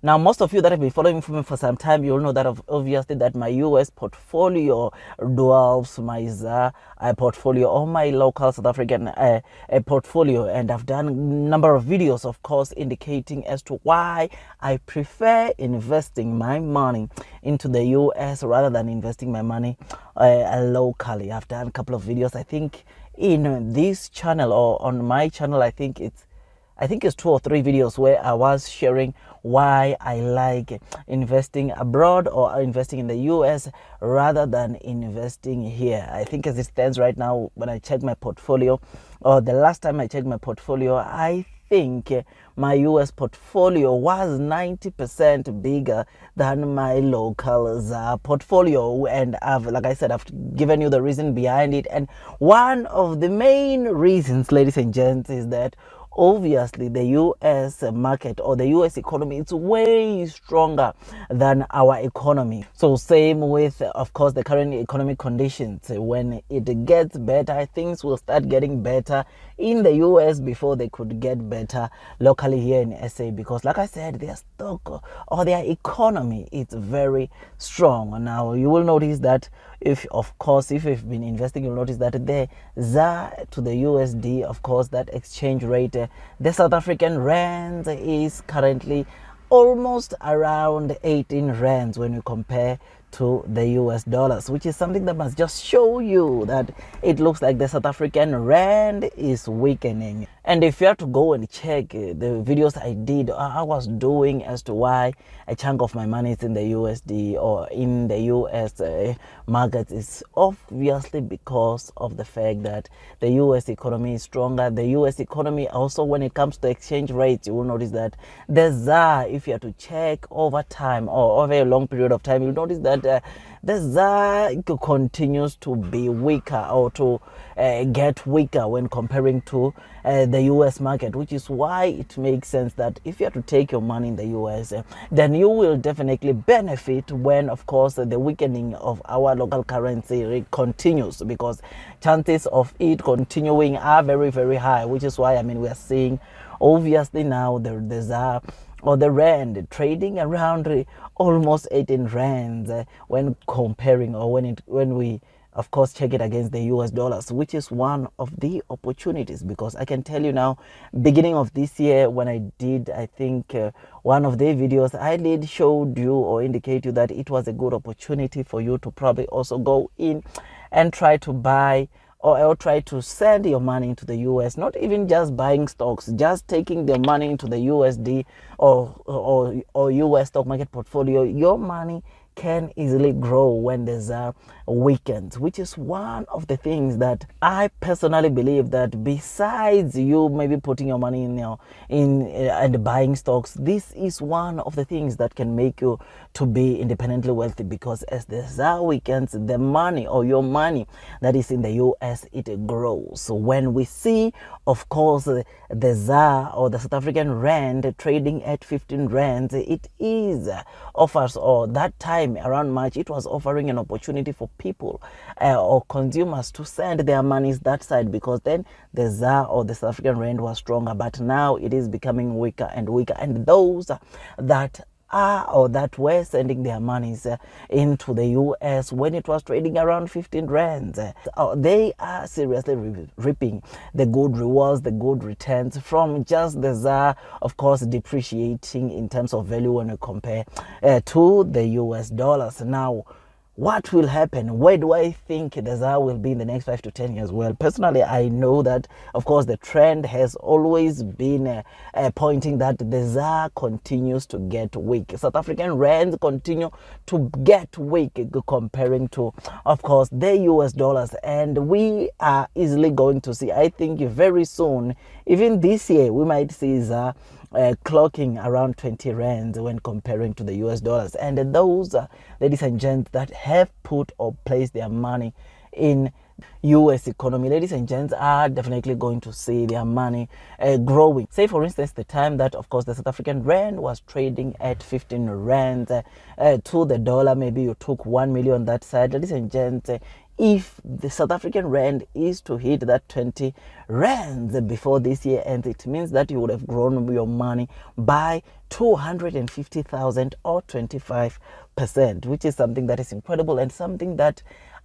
Now, most of you that have been following me for some time, you'll know that obviously that my US portfolio dwarfs my ZAR portfolio or my local South African portfolio, and I've done a number of videos, of course, indicating as to why I prefer investing my money into the US rather than investing my money locally. I've done a couple of videos, I think, in this channel or on my channel. I think it's 2 or 3 videos where I was sharing why I like investing abroad or investing in the US rather than investing here. I think as it stands right now, when I check my portfolio, or the last time I checked my portfolio, I think my US portfolio was 90% bigger than my local ZAR portfolio, and like I said, I've given you the reason behind it. And one of the main reasons, ladies and gents, is that obviously the US market or the US economy, it's way stronger than our economy. So same with, of course, the current economic conditions. When it gets better, things will start getting better in the US before they could get better locally here in SA, because like I said, their stock or their economy, it's very strong. Now you will notice that if you've been investing, you'll notice that the ZAR to the USD, of course, that exchange rate, the South African Rands is currently almost around 18 rands when you compare to the US dollars, which is something that must just show you that it looks like the South African Rand is weakening. And if you have to go and check the videos I was doing as to why a chunk of my money is in the USD or in the US markets, is obviously because of the fact that the US economy is stronger. The US economy also, when it comes to exchange rates, you will notice that the ZAR, if you have to check over time or over a long period of time, you'll notice that the ZAR continues to be weaker or to get weaker when comparing to the US market, which is why it makes sense that if you have to take your money in the US, then you will definitely benefit when, of course, the weakening of our local currency continues, because chances of it continuing are very, very high, which is why, I mean, we are seeing obviously now the ZAR or the Rand trading around almost 18 rands when comparing, or when we of course check it against the US dollars, which is one of the opportunities. Because I can tell you now, beginning of this year, when I did, I think one of the videos, I did showed you or indicate you that it was a good opportunity for you to probably also go in and try to buy or try to send your money into the US, not even just buying stocks, just taking the money into the USD or US stock market portfolio. Your money can easily grow when the ZAR weakens, which is one of the things that I personally believe, that besides you maybe putting your money and buying stocks, this is one of the things that can make you to be independently wealthy. Because as the ZAR weakens, the money or your money that is in the US, it grows. So when we see, of course, the ZAR or the South African Rand trading at 15 rands, it is offers, or that time around March, it was offering an opportunity for people or consumers to send their monies that side, because then the ZAR or the South African Rand was stronger. But now it is becoming weaker and weaker, and those that were sending their monies into the US when it was trading around 15 rands, they are seriously reaping the good rewards, the good returns from just the ZAR, of course, depreciating in terms of value when you compare to the US dollars. Now, what will happen? Where do I think the ZAR will be in the next 5 to 10 years? Well, personally, I know that, of course, the trend has always been pointing that the ZAR continues to get weak. South African Rands continue to get weak comparing to, of course, the US dollars. And we are easily going to see, I think very soon, even this year, we might see ZAR clocking around 20 rands when comparing to the US dollars. And those ladies and gents that have put or placed their money in US economy, ladies and gents, are definitely going to see their money growing. Say, for instance, the time that, of course, the South African Rand was trading at 15 rands to the dollar, maybe you took 1 million that side. Ladies and gents, if the South African rand is to hit that 20 rands before this year ends, it means that you would have grown your money by 250,000 or 25%, which is something that is incredible and something that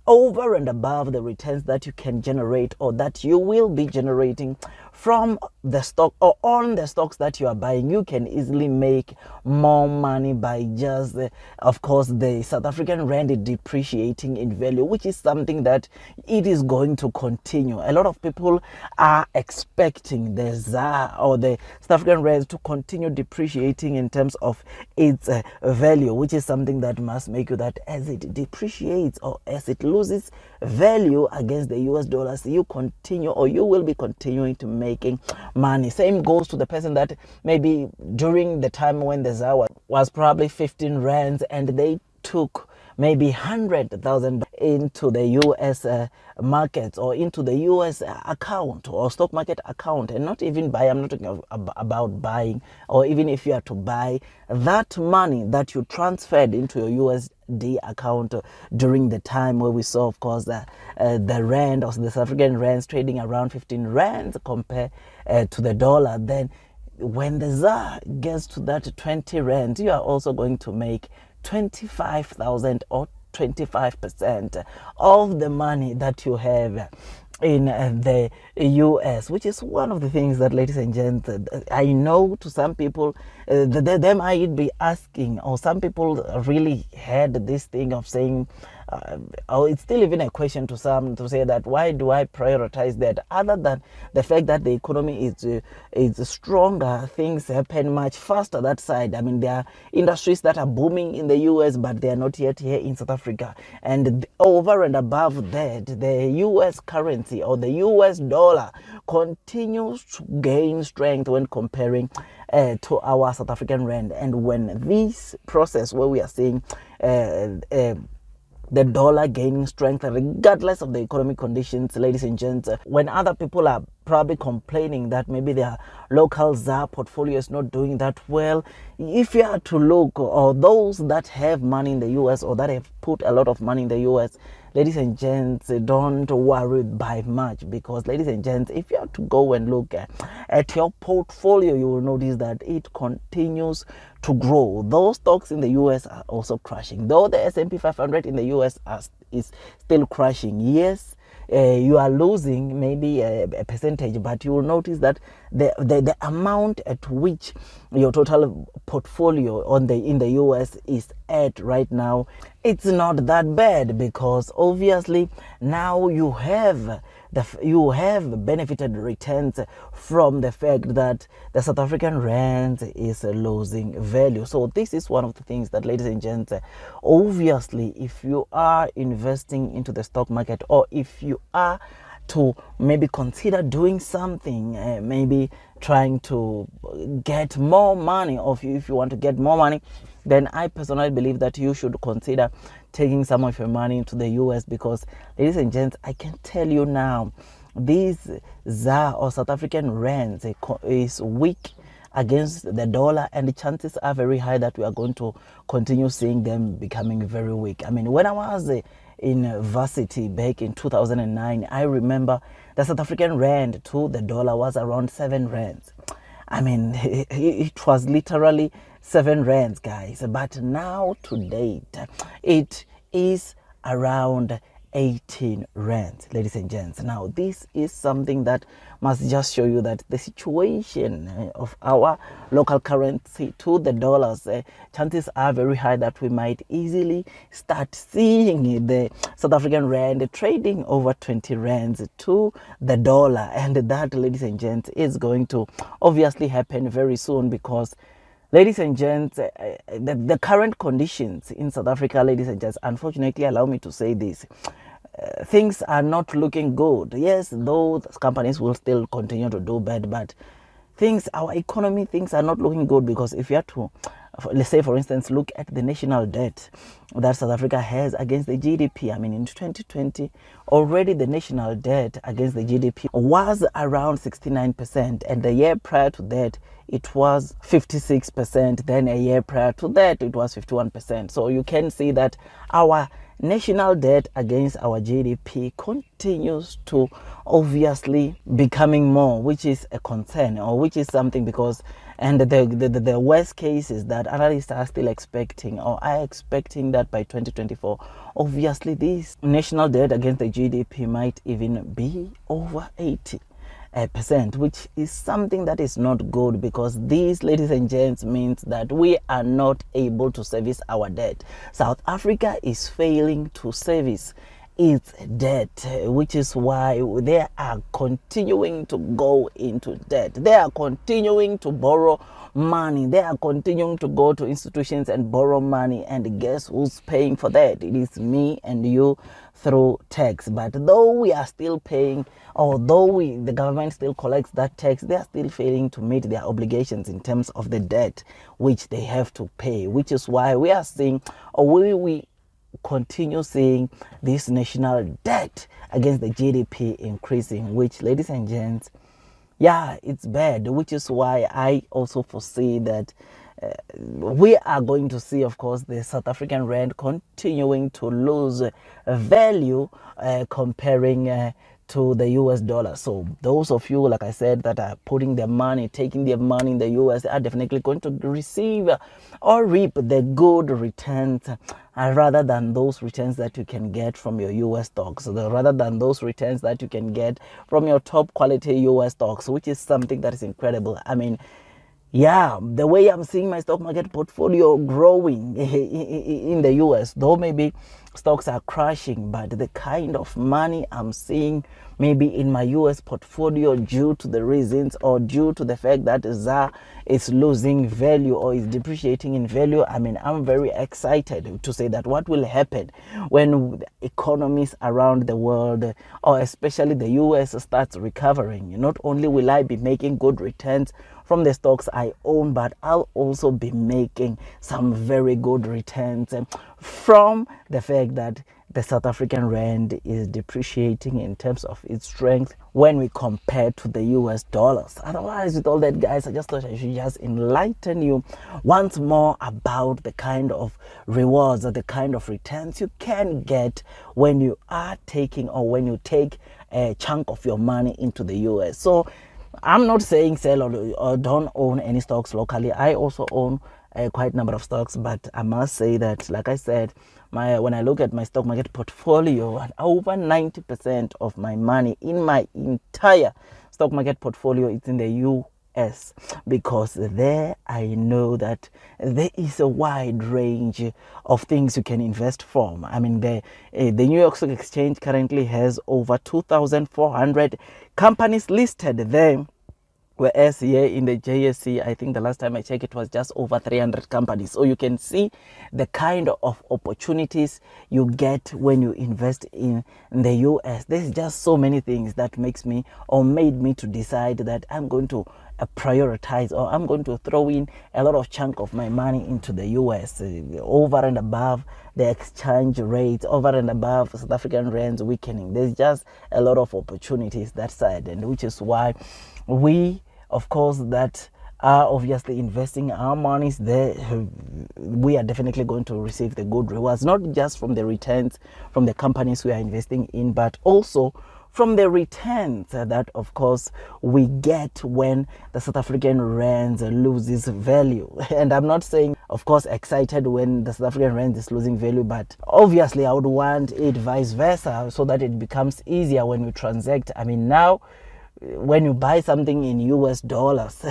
over and above the returns that you can generate or that you will be generating from the stock or on the stocks that you are buying, you can easily make more money by just, of course, the South African rand depreciating in value, which is something that it is going to continue. A lot of people are expecting the ZAR or the South African rand to continue depreciating in terms of its value, which is something that must make you that as it depreciates or as it loses value against the US dollars, you continue or you will be continuing to making money. Same goes to the person that maybe during the time when the ZAR was probably 15 rands and they took maybe 100,000 into the US markets or into the US account or stock market account, and not even buy. I'm not talking about buying, or even if you are to buy, that money that you transferred into your USD account during the time where we saw, of course, the rand or the South African rands trading around 15 rands compared to the dollar, then when the ZAR gets to that 20 rand, you are also going to make 25,000 or 25% of the money that you have in the US, which is one of the things that, ladies and gents, I know to some people they might be asking, or some people really had this thing of saying, or it's still even a question to some to say that why do I prioritize that, other than the fact that the economy is stronger, things happen much faster that side. I mean, there are industries that are booming in the US, but they are not yet here in South Africa. And over and above that, the US currency or the US dollar continues to gain strength when comparing to our South African rand. And when this process where we are seeing the dollar gaining strength regardless of the economic conditions, ladies and gents, when other people are probably complaining that maybe their local ZAR portfolio is not doing that well, if you are to look, or those that have money in the US or that have put a lot of money in the US, ladies and gents, don't worry by much, because, ladies and gents, if you are to go and look at your portfolio, you will notice that it continues to grow. Those stocks in the US are also crashing. Though the S&P 500 in the US is still crashing, yes, you are losing maybe a percentage, but you will notice that the amount at which your total portfolio in the US is at right now, it's not that bad, because obviously now you have benefited returns from the fact that the South African rand is losing value. So this is one of the things that, ladies and gents, obviously, if you are investing into the stock market, or if you are to maybe consider doing something, maybe trying to get more money, or if you want to get more money, then I personally believe that you should consider taking some of your money into the US, because, ladies and gents, I can tell you now, these ZAR or South African rands is weak against the dollar, and the chances are very high that we are going to continue seeing them becoming very weak. I mean, when I was in varsity back in 2009, I remember the South African rand to the dollar was around 7 rands. I mean, it was literally 7 rands, guys. But now to date, it is around 18 rands, ladies and gents. Now, this is something that must just show you that the situation of our local currency to the dollars, chances are very high that we might easily start seeing the South African rand trading over 20 rands to the dollar. And that, ladies and gents, is going to obviously happen very soon, because, ladies and gents, the current conditions in South Africa, ladies and gents, unfortunately, allow me to say this, things are not looking good. Yes, though companies will still continue to do bad, but our economy, things are not looking good, because if you have to, let's say, for instance, look at the national debt that South Africa has against the GDP. I mean, in 2020, already the national debt against the GDP was around 69%, and the year prior to that, it was 56%. Then a year prior to that, it was 51%. So you can see that our national debt against our GDP continues to obviously becoming more, which is a concern, or which is something, because and the worst case is that analysts are still expecting, or are expecting, that by 2024 obviously this national debt against the GDP might even be over 80%, which is something that is not good, because this, ladies and gents, means that we are not able to service our debt. South Africa is failing to service its debt, which is why they are continuing to go into debt. They are continuing to borrow money. They are continuing to go to institutions and borrow money, and guess who's paying for that? It is me and you through tax. But though we are still paying, although the government still collects that tax, they are still failing to meet their obligations in terms of the debt which they have to pay, which is why we are seeing, or we continue seeing this national debt against the GDP increasing, which, ladies and gents, yeah, it's bad, which is why I also foresee that we are going to see, of course, the South African Rand continuing to lose value comparing to the US dollar. So those of you, like I said, that are putting their money, taking their money in the US, are definitely going to receive or reap the good returns rather than those returns that you can get from your US stocks, rather than those returns that you can get from your top quality US stocks, which is something that is incredible. I mean, yeah, the way I'm seeing my stock market portfolio growing in the US, though maybe stocks are crashing, but the kind of money I'm seeing maybe in my US portfolio, due to the reasons, or due to the fact that ZAR is losing value or is depreciating in value, I mean, I'm very excited to say that what will happen when economies around the world, or especially the US, starts recovering. Not only will I be making good returns from the stocks I own, but I'll also be making some very good returns from the fact that the South African Rand is depreciating in terms of its strength when we compare to the US dollars. Otherwise, with all that, guys, I just thought I should just enlighten you once more about the kind of rewards or the kind of returns you can get when you are taking, or when you take a chunk of your money into the US. So I'm not saying sell or don't own any stocks locally. I also own quite a number of stocks, but I must say that, like I said, when I look at my stock market portfolio, over 90% of my money in my entire stock market portfolio is in the US, because there I know that there is a wide range of things you can invest from. I mean, the New York Stock Exchange currently has over 2,400 companies listed there, whereas here in the JSE, I think the last time I checked, it was just over 300 companies. So you can see the kind of opportunities you get when you invest in the US. There's just so many things that makes me, or made me, to decide that I'm going to prioritize, or I'm going to throw in a lot of chunk of my money into the US, over and above the exchange rate, over and above South African Rands weakening. There's just a lot of opportunities that side, and which is why we, of course, that are obviously investing our monies there, we are definitely going to receive the good rewards, not just from the returns from the companies we are investing in, but also from the returns that, of course, we get when the South African Rands loses value. And I'm not saying, of course, excited when the South African Rand is losing value, but obviously I would want it vice versa, so that it becomes easier when we transact. I mean, now when you buy something in US dollars,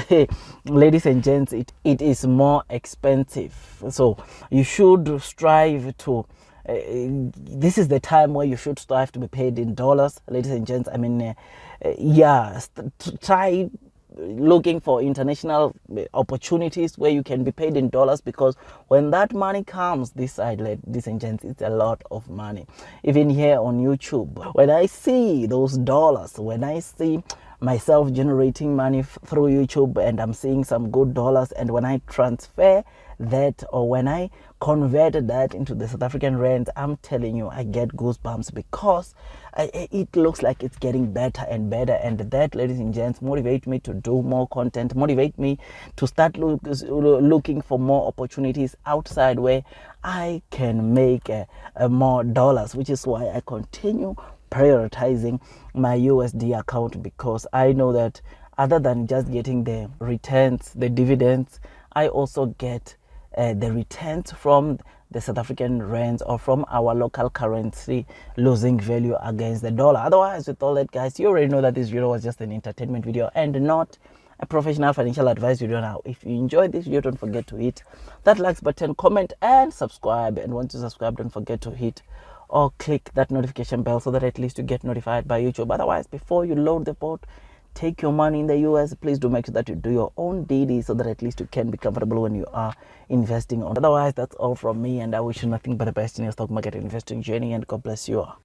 ladies and gents, it is more expensive. So you should strive to this is the time where you should strive to be paid in dollars, ladies and gents. I mean, try looking for international opportunities where you can be paid in dollars, because when that money comes this side, ladies and gents, it's a lot of money. Even here on YouTube, when I see those dollars, when I see myself generating money through YouTube, and I'm seeing some good dollars, and when I transfer that, or when I convert that into the South African Rands, I'm telling you, I get goosebumps, because it looks like it's getting better and better. And that, ladies and gents, motivate me to do more content, motivate me to start looking for more opportunities outside where I can make more dollars, which is why I continue prioritizing my USD account, because I know that other than just getting the returns, the dividends, I also get the returns from the South African Rands, or from our local currency losing value against the dollar. Otherwise, with all that, guys, you already know that this video was just an entertainment video and not a professional financial advice video. Now, if you enjoyed this video, don't forget to hit that like button, comment, and subscribe. And once you subscribe, don't forget to hit or click that notification bell, so that at least you get notified by YouTube. Otherwise, before you load the boat, take your money in the US, please do make sure that you do your own DD, so that at least you can be comfortable when you are investing on. Otherwise, that's all from me, and I wish you nothing but the best in your stock market investing journey, and God bless you all.